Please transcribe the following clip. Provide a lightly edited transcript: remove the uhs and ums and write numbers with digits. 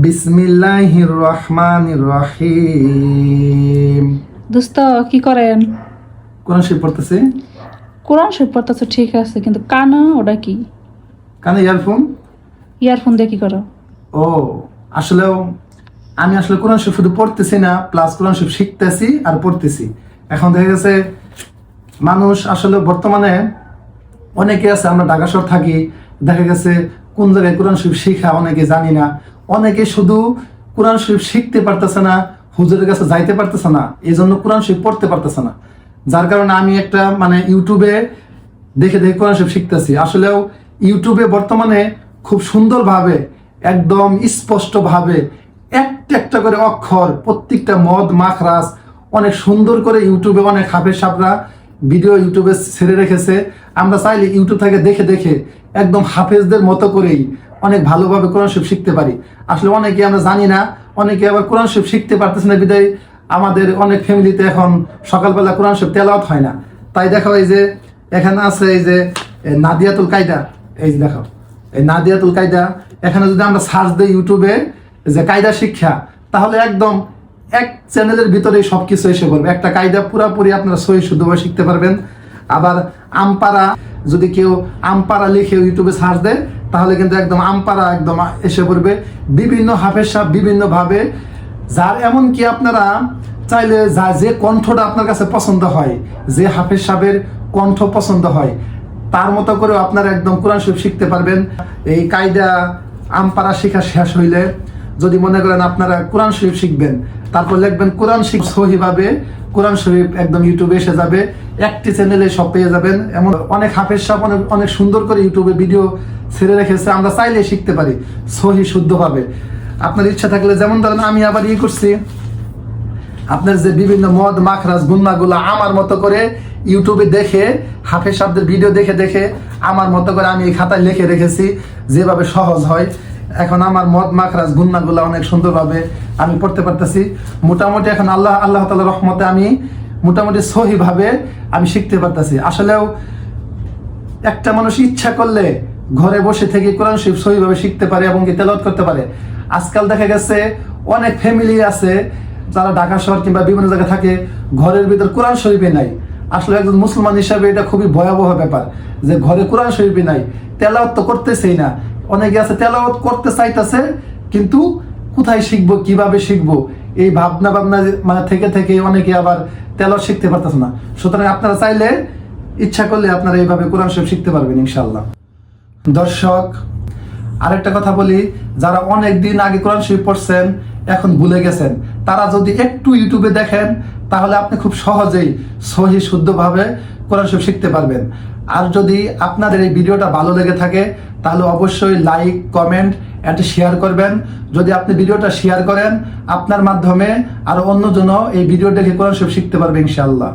বিসমিল্লাহির রহমানির রহিম। দোস্ত কি করেন? কোরআন শরীফ পড়তেছি। কোরআন শরীফ পড়তেছো ঠিক আছে, কিন্তু কানা ওটা কি? কানে ইয়ারফোন। ইয়ারফোন দিয়ে কি করো? ও আসলেও আমি কোরআন শরীফ শুধু পড়তেছি না, প্লাস কোরআন শরীফ শিখতেছি আর পড়তেছি। এখন দেখা গেছে মানুষ আসলে বর্তমানে অনেকে আছে, আমরা ঢাকা শহর থাকি, দেখা গেছে কোন জায়গায় কোরআন শরীফ শিখা অনেকে জানি না। অনেকে শুধু কোরআন শরীফ শিখতে পারতেছে না, হুজুরের কাছে যাইতে পারতেছে না, এই জন্য কোরআন শরীফ পড়তে পারতেছে না। যার কারণে আমি একটা ইউটিউবে দেখে দেখে কোরআন শরীফ শিখতেছি। আসলেও ইউটিউবে বর্তমানে খুব সুন্দরভাবে, একদম স্পষ্টভাবে একটা একটা করে অক্ষর, প্রত্যেকটা মদ মাখরাজ অনেক সুন্দর করে ইউটিউবে অনেক হাফেজ সাহেবরা ভিডিও ইউটিউবে ছেড়ে রেখেছে। আমরা চাইলে ইউটিউব থেকে দেখে দেখে একদম হাফেজদের মতো করেই অনেক ভালোভাবে কোরআন শরীফ শিখতে পারি। আসলে অনেকে আমরা জানি না, অনেকে আবার কোরআন শরীফ শিখতে পারতেছে না, বিদায় আমাদের অনেক ফ্যামিলিতে এখন সকালবেলা কোরআন শরীফ তেলাওয়াত হয় না। তাই দেখো এই যে এখানে আছে এই যে নাদিয়াতুল কায়দা, এই যে দেখো এই নাদিয়াতুল কায়দা, এখানে যদি আমরা সার্চ দিই ইউটিউবে যে কায়দা শিক্ষা, তাহলে একদম এক চ্যানেলের ভিতরে সবকিছু এসে পড়বে। একটা কায়দা পুরাপুরি আপনারা সহি শুদ্ধভাবে শিখতে পারবেন। আবার আমপারা, যদি কেউ আমপারা লিখে ইউটিউবে সার্চ দেয় তাহলে কিন্তু একদম আমপারা একদম এসে পড়বে। বিভিন্ন হাফেজ সাহেব বিভিন্নভাবে, যার এমনকি আপনারা চাইলে যে কণ্ঠটা আপনার কাছে পছন্দ হয়, যে হাফেজ সাহেবের কণ্ঠ পছন্দ হয়, তার মতো করেও আপনারা একদম কোরআন শরীফ শিখতে পারবেন। এই কায়দা আমপারা শেখা শেষ হইলে যদি মনে করেন আপনারা কোরআন শরীফ শিখবেন, তারপর লিখবেন কোরআন শরীফ সহিভাবে, কোরআন শরীফ একদম ইউটিউবে এসে যাবে, একটি চ্যানেলে সব পেয়ে যাবেন। এমন অনেক হাফেজ সাহেব অনেক সুন্দর করে ইউটিউবে ভিডিও ছেড়ে রেখেছে, আমরা চাইলে শিখতে পারি সহি শুদ্ধভাবে। আপনার ইচ্ছা থাকলে, যেমন ধরেন আমি আবার করছি, আপনার যে বিভিন্ন মদ মাখরাজ গুন্নাগুলা আমার মতো করে ইউটিউবে দেখে, হাফেজ সাহেবদের ভিডিও দেখে দেখে আমার মতো করে আমি এই খাতায় লিখে রেখেছি, যেভাবে সহজ হয়। এখন আমার মদ মাখরাজ গুন্নাগুলা অনেক সুন্দরভাবে আমি পড়তে পারতেছি। মোটামুটি এখন আল্লাহ তাআলার রহমতে আমি মোটামুটি সহিভাবে আমি শিখতে পারতেছি। আসলেও একটা মানুষ ইচ্ছা করলে ঘরে বসে থেকে কোরআন শরীফ সহিভাবে শিখতে পারে এবং কি তেলাওয়াত করতে পারে। আজকাল দেখা গেছে অনেক ফ্যামিলি আছে যারা ঢাকা শহর কিংবা বিভিন্ন জায়গায় থাকে, ঘরের ভিতর কোরআন শরীফে নাই। আসলে একজন মুসলমান হিসাবে এটা খুবই ভয়াবহ ব্যাপার যে ঘরে কোরআন শরীফে নাই, তেলাওয়াত তো করতেছেই না। অনেকে আছে তেলাওয়াত করতে চাইতেছে, কিন্তু কোথায় শিখবো, কিভাবে শিখবো, এই ভাবনা থেকে থেকে অনেকে আবার তেলাওয়াত শিখতে পারতেছে না। সুতরাং আপনারা চাইলে, ইচ্ছা করলে আপনারা এইভাবে কোরআন শরীফ শিখতে পারবেন ইনশাআল্লাহ। দর্শক, আরেকটা কথা বলি, যারা অনেক দিন আগে কোরআন শরীফ পড়ছেন এখন ভুলে গেছেন, তারা যদি একটু ইউটিউবে দেখেন তাহলে আপনি খুব সহজেই সহি শুদ্ধভাবে কোরআন শরীফ শিখতে পারবেন। আর যদি আপনাদের এই ভিডিওটা ভালো লেগে থাকে তাহলে অবশ্যই লাইক, কমেন্ট এন্ড শেয়ার করবেন। যদি আপনি ভিডিওটা শেয়ার করেন, আপনার মাধ্যমে আরো অন্যজন এই ভিডিও দেখে কোরআন শরীফ শিখতে পারবে ইনশাআল্লাহ।